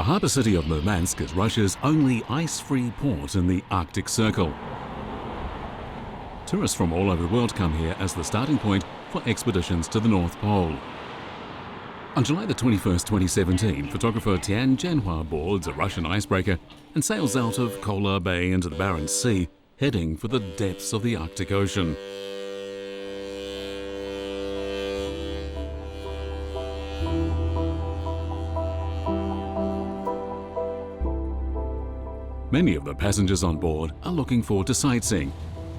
The harbour city of Murmansk is Russia's only ice-free port in the Arctic Circle. Tourists from all over the world come here as the starting point for expeditions to the North Pole. On July the 21st, 2017, photographer Tian Zhenhua boards a Russian icebreaker and sails out of Kola Bay into the Barents Sea, heading for the depths of the Arctic Ocean. Many of the passengers on board are looking forward to sightseeing,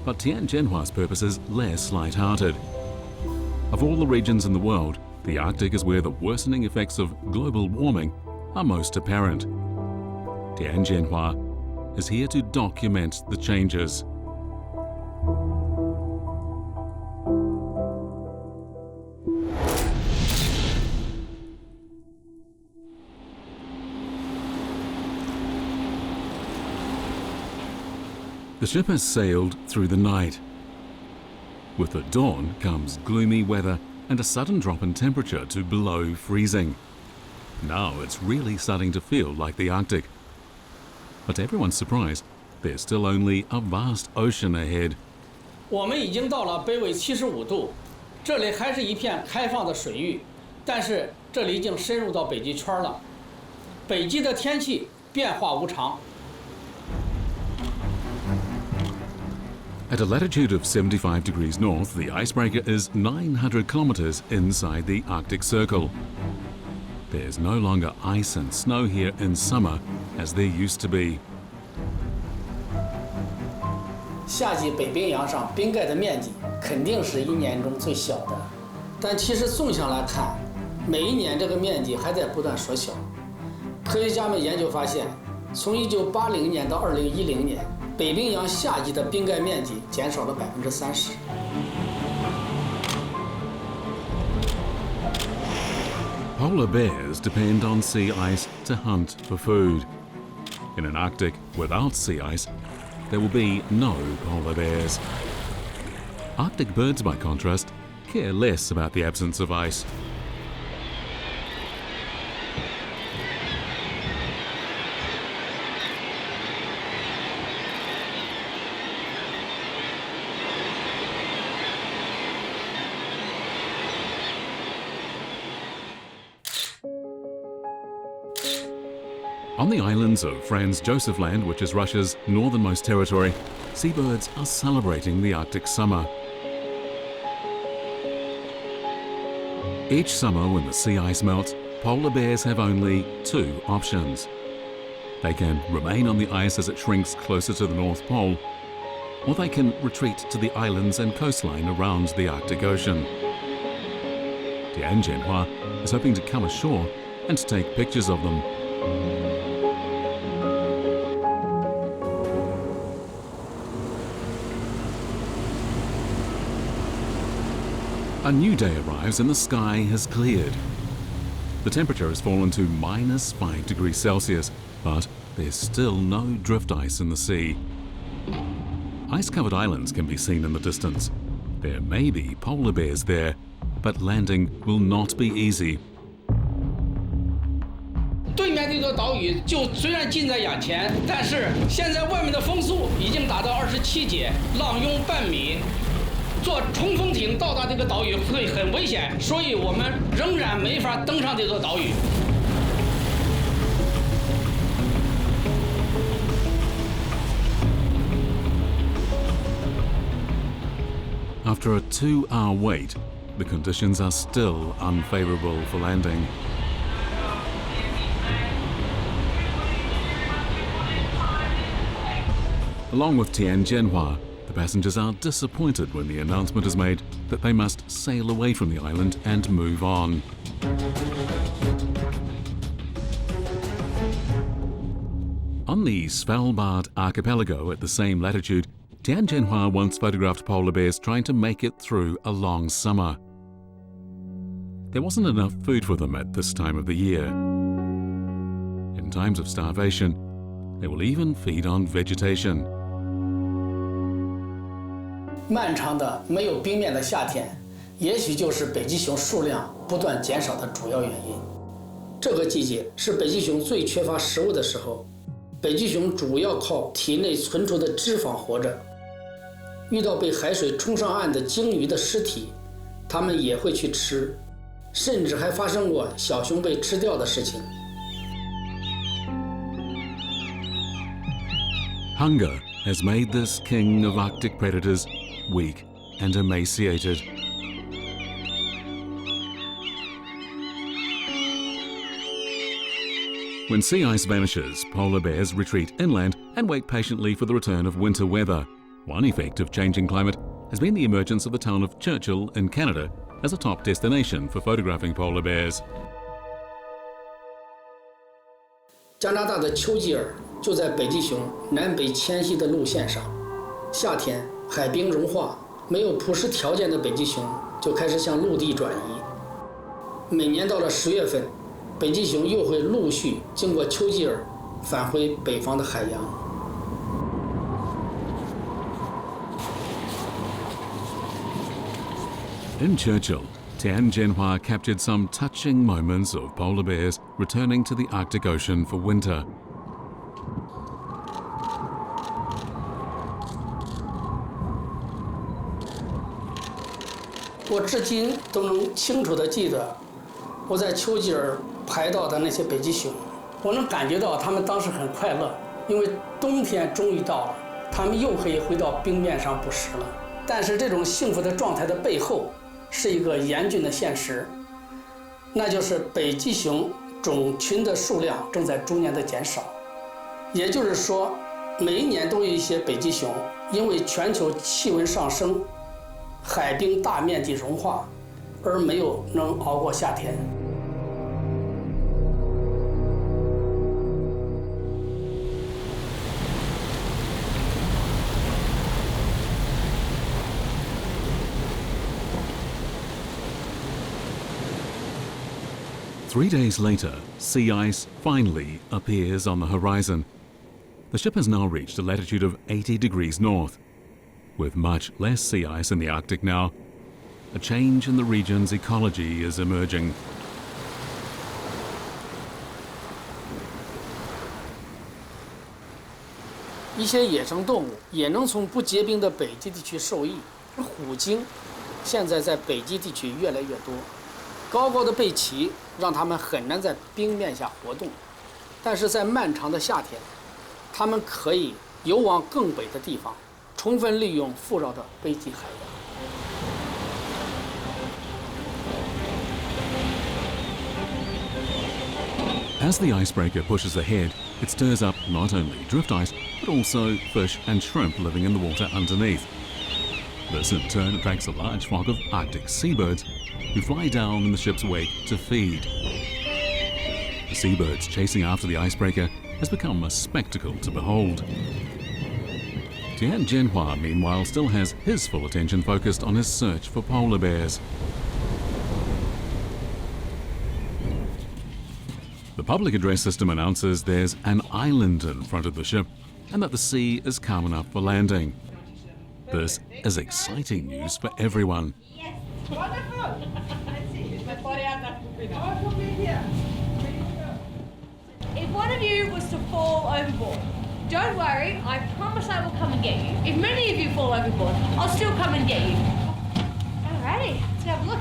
but Tian Zhenhua's purpose is less light-hearted. Of all the regions in the world, the Arctic is where the worsening effects of global warming are most apparent. Tian Zhenhua is here to document the changes. The ship has sailed through the night. With the dawn comes gloomy weather and a sudden drop in temperature to below freezing. Now it's really starting to feel like the Arctic. But to everyone's surprise, there's still only a vast ocean ahead. 我们已经到了北纬75度，这里还是一片开放的水域，但是这里已经深入到北极圈了。北极的天气变化无常。 At a latitude of 75 degrees north, the icebreaker is 900 kilometers inside the Arctic Circle. There's no longer ice and snow here in summer as there used to be. 夏季北冰洋上冰盖的面积肯定是一年中最小的，但其实纵向来看，每一年这个面积还在不断缩小。科学家们研究发现，从1980年到2010年。 北冰洋夏季的冰盖面积减少了30%。Polar bears depend on sea ice to hunt for food. In an Arctic without sea ice, there will be no polar bears. Arctic birds, by contrast, care less about the absence of ice. On the islands of Franz Josef Land, which is Russia's northernmost territory, seabirds are celebrating the Arctic summer. Each summer when the sea ice melts, polar bears have only two options. They can remain on the ice as it shrinks closer to the North Pole, or they can retreat to the islands and coastline around the Arctic Ocean. Tian Zhenhua is hoping to come ashore and take pictures of them. A new day arrives and the sky has cleared. The temperature has fallen to -5 degrees Celsius, but there's still no drift ice in the sea. Ice-covered islands can be seen in the distance. There may be polar bears there, but landing will not be easy. 对面这座岛屿就虽然近在眼前，但是现在外面的风速已经达到27节，浪涌半米。 坐冲锋艇到达这个岛屿会很危险，所以我们仍然没法登上这座岛屿。After a 2-hour wait, the conditions are still unfavorable for landing. Along with Tian Zhenhua, the passengers are disappointed when the announcement is made that they must sail away from the island and move on. On the Svalbard archipelago at the same latitude, Tian Zhenhua once photographed polar bears trying to make it through a long summer. There wasn't enough food for them at this time of the year. In times of starvation, they will even feed on vegetation. 漫长的没有冰面的夏天，也许就是北极熊数量不断减少的主要原因。这个季节是北极熊最缺乏食物的时候，北极熊主要靠体内存储的脂肪活着。遇到被海水冲上岸的鲸鱼的尸体，它们也会去吃，甚至还发生过小熊被吃掉的事情。Hunger has made this king of Arctic predators weak and emaciated. When sea ice vanishes, polar bears retreat inland and wait patiently for the return of winter weather. One effect of changing climate has been the emergence of the town of Churchill in Canada as a top destination for photographing polar bears. 加拿大的丘吉尔就在北极熊南北迁徙的路线上。夏天海冰融化，没有捕食条件的北极熊就开始向陆地转移。每年到了10月份，北极熊又会陆续经过丘吉尔返回北方的海洋。In Churchill, Tian Zhenhua captured some touching moments of polar bears returning to the Arctic Ocean for winter. "我至今都能清楚地记得我在丘吉尔拍到的那些北极熊，我能感觉到他们当时很快乐，因为冬天终于到了，他们又可以回到冰面上捕食了。但是这种幸福的状态的背后，是一个严峻的现实，那就是北极熊种群的数量正在逐年的减少。也就是说，每一年都有一些北极熊因为全球气温上升，海冰大面积融化，而没有能熬过夏天。3 days later, sea ice finally appears on the horizon. The ship has now reached a latitude of 80 degrees north. With much less sea ice in the Arctic now, a change in the region's ecology is emerging. 一些野生动物也能从不结冰的北极地区受益。虎鲸现在在北极地区越来越多，高高的背鳍让它们很难在冰面下活动，但是在漫长的夏天，它们可以游往更北的地方，充分利用富饶的北极海洋。As the icebreaker pushes ahead, it stirs up not only drift ice, but also fish and shrimp living in the water underneath. This in turn attracts a large flock of Arctic seabirds who fly down in the ship's wake to feed. The seabirds chasing after the icebreaker has become a spectacle to behold. Tian Zhenhua, meanwhile, still has his full attention focused on his search for polar bears. The public address system announces there's an island in front of the ship and that the sea is calm enough for landing. This is exciting news for everyone. Yes, wonderful. If one of you was to fall overboard, don't worry, I promise I will come and get you. If many of you fall overboard, I'll still come and get you. Alrighty, let's have a look.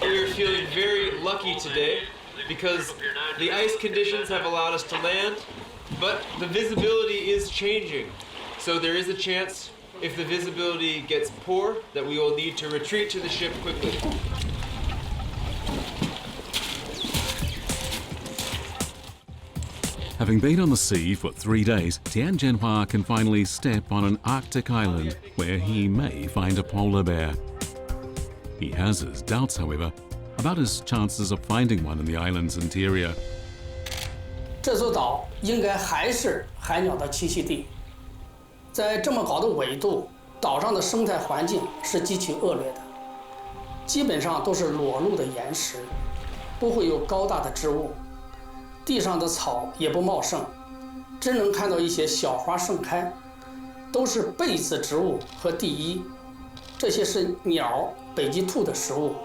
We're feeling very lucky today because the ice conditions have allowed us to land, but the visibility is changing. So there is a chance, if the visibility gets poor, that we will need to retreat to the ship quickly. Having been on the sea for 3 days, Tian Zhenhua can finally step on an Arctic island where he may find a polar bear. He has his doubts, however, about his chances of finding one in the island's interior. 这座岛应该还是海鸟的栖息地。在这么高的纬度，岛上的生态环境是极其恶劣的，基本上都是裸露的岩石，不会有高大的植物，地上的草也不茂盛，只能看到一些小花盛开，都是被子植物和地衣，这些是鸟、北极兔的食物，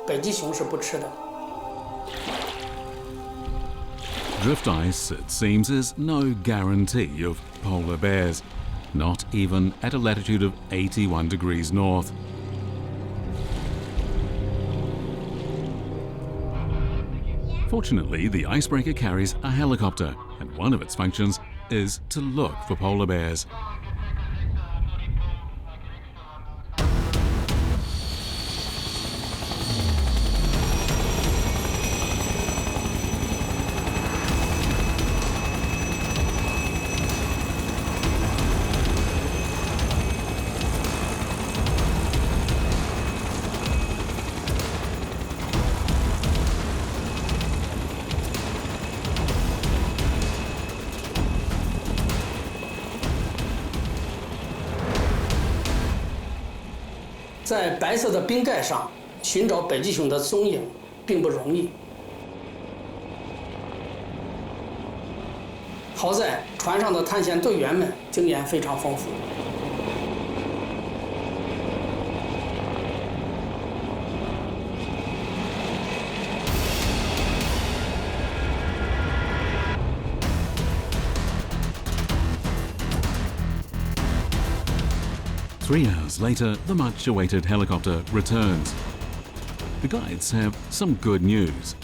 北极熊是不吃的。Drift ice, it seems, is no guarantee of polar bears, not even at a latitude of 81 degrees north. Fortunately, the icebreaker carries a helicopter, and one of its functions is to look for polar bears.在白色的冰盖上寻找北极熊的踪影并不容易。好在船上的探险队员们经验非常丰富。3 hours later, the much-awaited helicopter returns. The guides have some good news.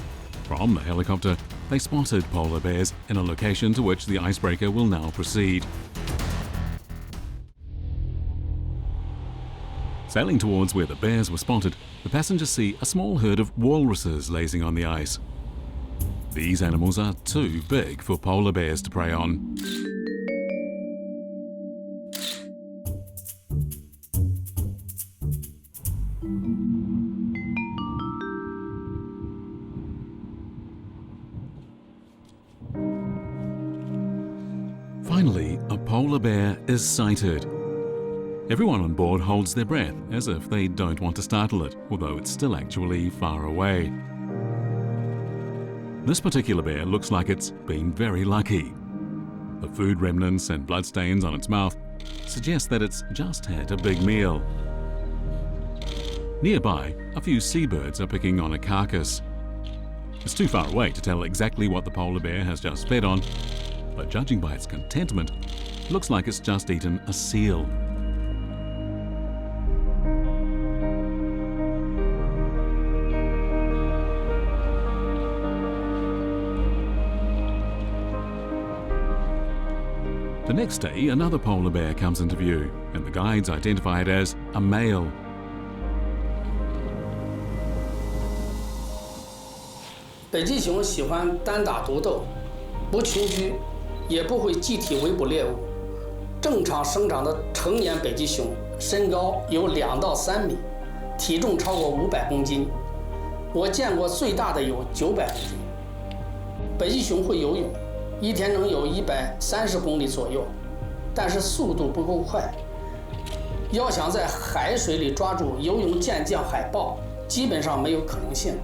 From the helicopter, they spotted polar bears in a location to which the icebreaker will now proceed. Sailing towards where the bears were spotted, the passengers see a small herd of walruses lazing on the ice. These animals are too big for polar bears to prey on. Finally, a polar bear is sighted. Everyone on board holds their breath as if they don't want to startle it, although it's still actually far away. This particular bear looks like it's been very lucky. The food remnants and bloodstains on its mouth suggest that it's just had a big meal. Nearby, a few seabirds are picking on a carcass. It's too far away to tell exactly what the polar bear has just fed on, but judging by its contentment, it looks like it's just eaten a seal. The next day, another polar bear comes into view, and the guides identify it as a male. 北极熊喜欢单打独斗，不群居，也不会集体围捕猎物。正常生长的成年北极熊身高有2到3米，体重超过500公斤。我见过最大的有900公斤。北极熊会游泳，一天能有130公里左右，但是速度不够快。要想在海水里抓住游泳健将海豹，基本上没有可能性。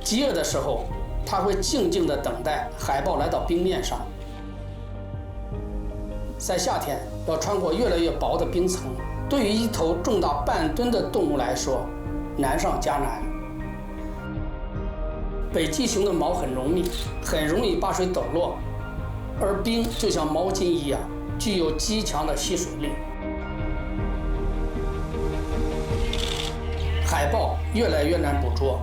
饥饿的时候，它会静静地等待海豹来到冰面上。在夏天，要穿过越来越薄的冰层，对于一头重达半吨的动物来说，难上加难。北极熊的毛很浓密，很容易把水抖落，而冰就像毛巾一样，具有极强的吸水力。海豹越来越难捕捉，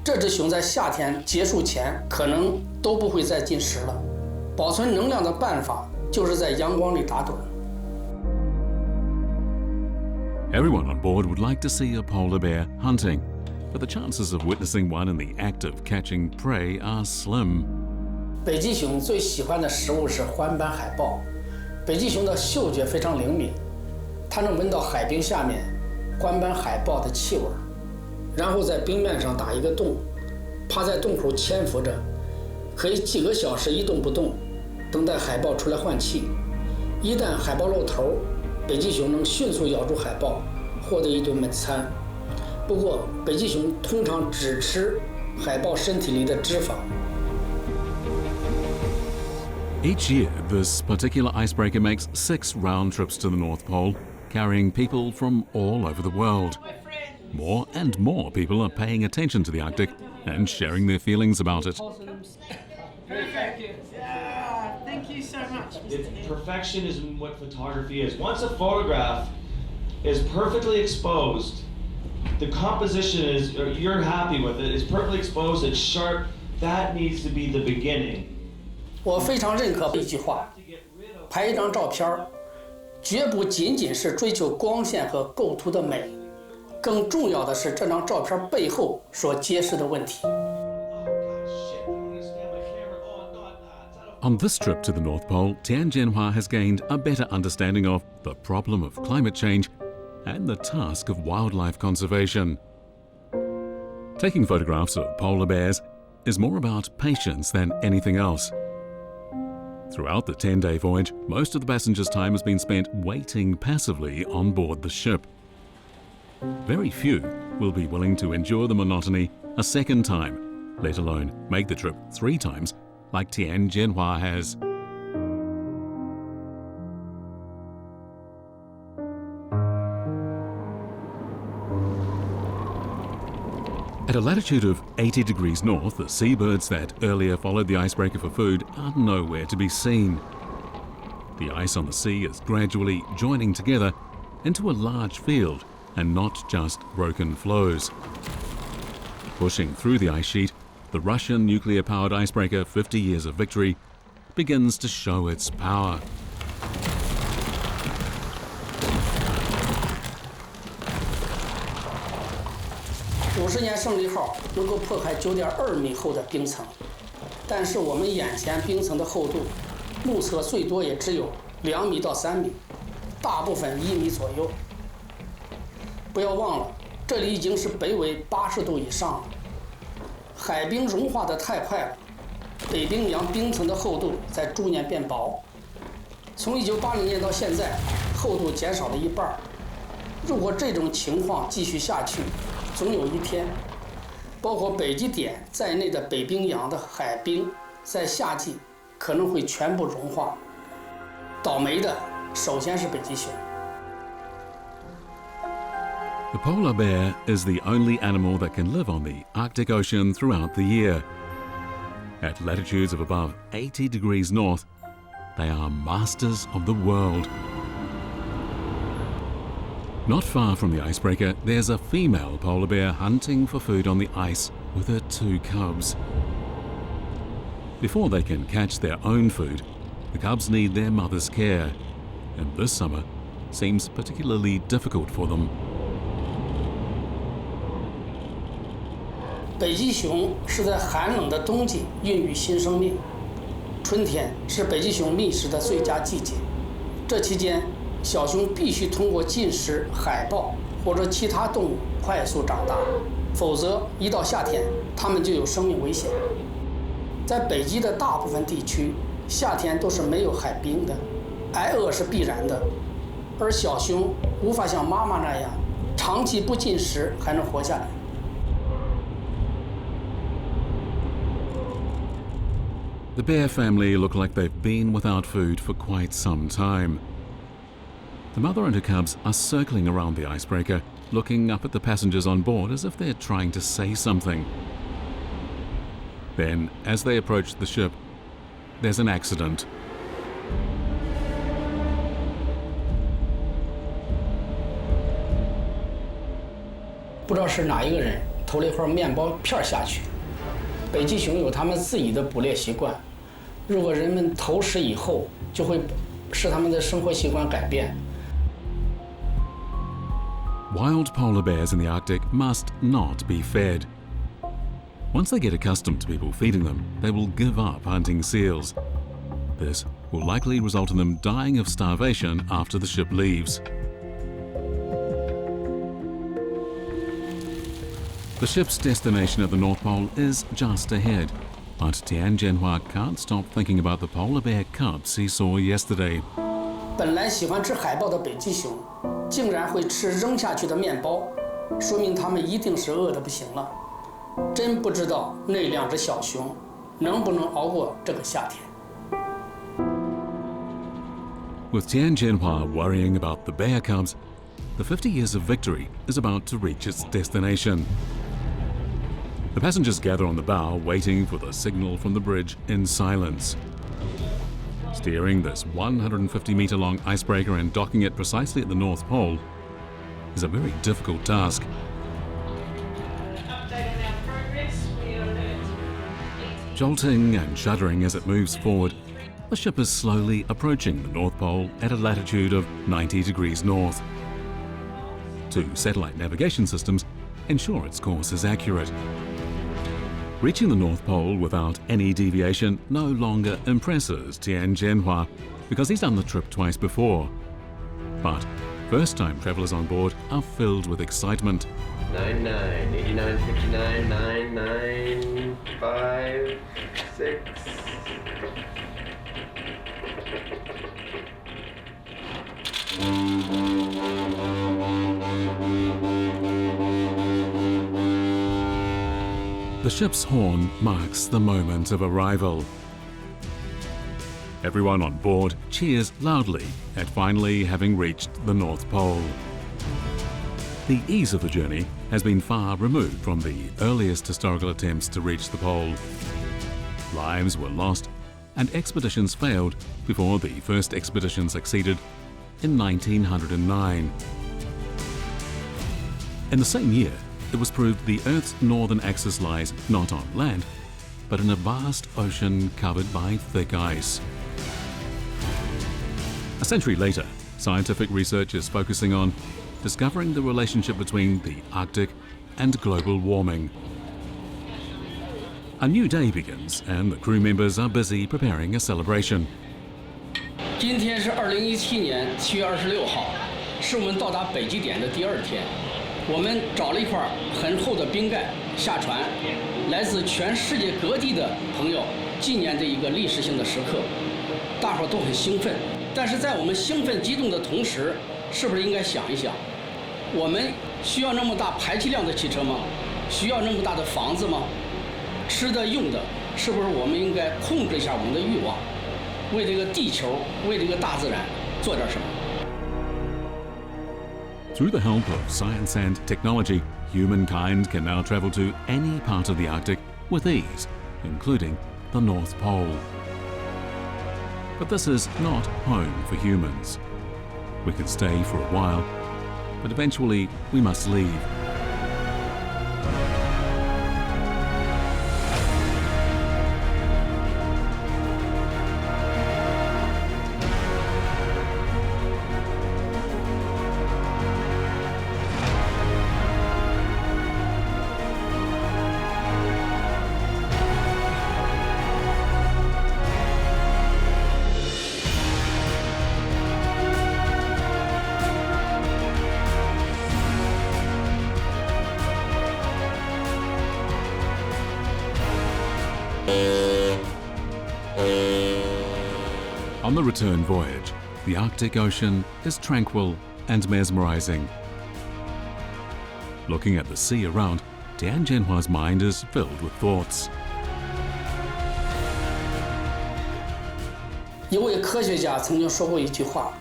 这只熊在夏天结束前可能都不会再进食了。保存能量的办法就是在阳光里打盹。Everyone on board would like to see a polar bear hunting, but the chances of witnessing one in the act of catching prey are slim. 北极熊最喜欢的食物是环斑海豹。北极熊的嗅觉非常灵敏，它能闻到海冰下面环斑海豹的气味，然后在冰面上打一个洞，趴在洞口潜伏着，可以几个小时一动不动，等待海豹出来换气。一旦海豹露头，北极熊能迅速咬住海豹，获得一顿美餐。不过，北极熊通常只吃海豹身体里的脂肪。Each year, this particular icebreaker makes 6 round trips to the North Pole, carrying people from all over the world. More and more people are paying attention to the Arctic and sharing their feelings about it. Thank you so much. Perfection is what photography is. Once a photograph is perfectly exposed, the composition is, you're happy with it, it's perfectly exposed, it's sharp, that needs to be the beginning. 我非常认可一句话：拍一张照片，绝不仅仅是追求光线和构图的美，更重要的是这张照片背后所揭示的问题。On this trip to the North Pole, Tian Zhenhua has gained a better understanding of the problem of climate change and the task of wildlife conservation. Taking photographs of polar bears is more about patience than anything else. Throughout the 10-day voyage, most of the passengers' time has been spent waiting passively on board the ship. Very few will be willing to endure the monotony a second time, let alone make the trip 3 times like Tian Zhenhua has. At a latitude of 80 degrees north, the seabirds that earlier followed the icebreaker for food are nowhere to be seen. The ice on the sea is gradually joining together into a large field and not just broken floes. Pushing through the ice sheet, the Russian nuclear-powered icebreaker 50 Years of Victory begins to show its power.50年胜利号能够破开9.2米厚的冰层，但是我们眼前冰层的厚度，目测最多也只有2米到3米，大部分1米左右。不要忘了，这里已经是北纬80度以上了。海冰融化得太快了，北冰洋冰层的厚度在逐年变薄。从1980年到现在，厚度减少了1半。如果这种情况继续下去，总有一天，包括北极点在内的北冰洋的海冰在夏季可能会全部融化。倒霉的首先是北极熊。The polar bear is the only animal that can live on the Arctic Ocean throughout the year. At latitudes of above 80 degrees north, they are masters of the world. Not far from the icebreaker, there's a female polar bear hunting for food on the ice with her 2 cubs. Before they can catch their own food, the cubs need their mother's care, and this summer seems particularly difficult for them. 北极熊是在寒冷的冬季孕育新生命，春天是北极熊觅食的最佳季节。这期间，小熊必须通过进食海豹或者其他动物快速长大，否则一到夏天，它们就有生命危险。在北极的大部分地区，夏天都是没有海冰的，挨饿是必然的，而小熊无法像妈妈那样长期不进食还能活下来。The bear family look like they've been without food for quite some time. The mother and her cubs are circling around the icebreaker, looking up at the passengers on board as if they're trying to say something. Then, as they approach the ship, there's an accident. 不知道是哪一个人投了一块面包片下去。北极熊有他们自己的捕猎习惯，如果人们投食以后，就会使他们的生活习惯改变。Wild polar bears in the Arctic must not be fed. Once they get accustomed to people feeding them, they will give up hunting seals. This will likely result in them dying of starvation after the ship leaves. The ship's destination at the North Pole is just ahead, but Tian Zhenhua can't stop thinking about the polar bear cubs he saw yesterday. 本来喜欢吃海豹的北极熊，竟然会吃扔下去的面包，说明它们一定是饿得不行了。真不知道那2只小熊能不能熬过这个夏天。With Tian Zhenhua worrying about the bear cubs, the 50 years of victory is about to reach its destination. The passengers gather on the bow, waiting for the signal from the bridge in silence. Steering this 150-meter-long icebreaker and docking it precisely at the North Pole is a very difficult task. Jolting and shuddering as it moves forward, the ship is slowly approaching the North Pole at a latitude of 90 degrees north. Two satellite navigation systems ensure its course is accurate. Reaching the North Pole without any deviation no longer impresses Tian Zhenhua because he's done the trip twice before. But first-time travelers on board are filled with excitement. 99, 89, 59, 99, 5, 6. The ship's horn marks the moment of arrival. Everyone on board cheers loudly at finally having reached the North Pole. The ease of the journey has been far removed from the earliest historical attempts to reach the pole. Lives were lost and expeditions failed before the first expedition succeeded in 1909. In the same year, it was proved the Earth's northern axis lies not on land, but in a vast ocean covered by thick ice. A century later, scientific research is focusing on discovering the relationship between the Arctic and global warming. A new day begins, and the crew members are busy preparing a celebration. 今天是2017年7月26号，是我们到达北极点的第2天。我们找了一块很厚的冰盖下船，来自全世界各地的朋友纪念这一个历史性的时刻。大伙都很兴奋，但是在我们兴奋激动的同时，是不是应该想一想，我们需要那么大排气量的汽车吗？需要那么大的房子吗？吃的用的，是不是我们应该控制一下我们的欲望，为这个地球，为这个大自然做点什么？ Through the help of science and technology, humankind can now travel to any part of the Arctic with ease, including the North Pole. But this is not home for humans. We can stay for a while, but eventually we must leave. On the return voyage, the Arctic Ocean is tranquil and mesmerizing. Looking at the sea around, Tian Zhenhua's mind is filled with thoughts. 一位科学家曾经说过一句话，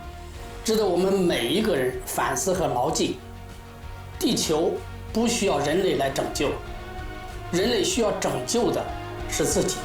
值得我们每一个人反思和牢记：地球不需要人类来拯救，人类需要拯救的是自己。